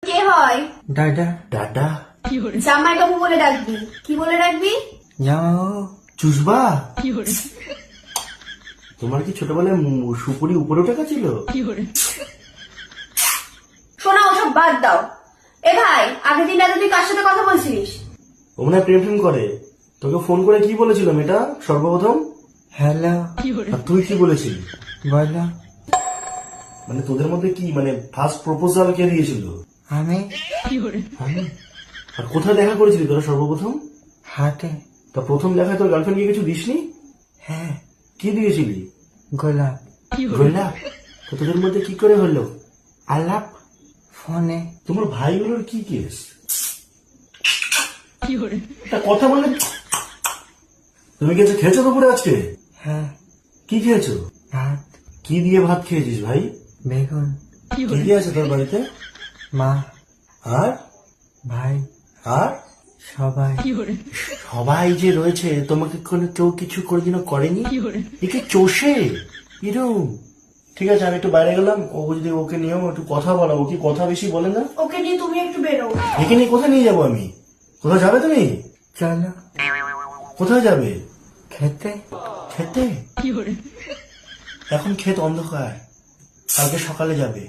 কে হয়? দাদা। দাদা? জামাই বাবু বলে ডাকবি। কি বলে ডাকবি? জামাইবাবু। চুষবা? তোমার কি ছোটবেলায় সুপুরি উপরে উঠে গেছিল? শোনা, ওসব বাদ দাও। এ ভাই, আগের দিন রাতে তুই কার সাথে কথা বলছিস? ও মনে হয় প্রেম প্রেম করে। তোকে ফোন করে কি বলেছিল মেয়েটা সর্বপ্রথম? হ্যালো। আর তুই কি বলেছিলি? বলো। মানে তোদের মধ্যে কি মানে ফার্স্ট প্রপোজাল কে দিয়েছিল? আমি। আমি? আর কোথায় দেখা করেছিলি তোরা সর্বপ্রথম? হাটে। তা প্রথম দেখায় তোর গার্লফ্রেন্ডকে কিছু দিসনি? হ্যাঁ। কি দিয়েছিলি? গোলাপ। গোলাপ? তো তোদের মধ্যে কি করে হলো আলাপ? ফোনে। তোমার ভাইগুলোর কি কেস? একটা কথা বলে। তুমি কি খেয়েছো দুপুরে আজকে? হ্যাঁ। কি খেয়েছো? ভাত। কি দিয়ে ভাত খেয়েছিস ভাই? বেগুন। কি কি আছে তোর বাড়িতে? মা। আর ভাই। আর সবাই। সবাই যে রয়েছে তোমাকে কোনো কেউ কিছু কোনোদিনও করেনি? একে চষে এরম। ঠিক আছে, আমি একটু বাইরে গেলাম। ও যদি ওকে নিয়েও একটু কথা বলো। ও কি কথা বেশি বলে না? ওকে নিয়ে তুমি একটু বেরো। একে নিয়ে কোথায় নিয়ে যাবো আমি? কোথায় যাবে তুমি? চলো। কোথায় যাবে? খেতে। খেতে? এখন ক্ষেত অন্ধকার, কালকে সকালে যাবে।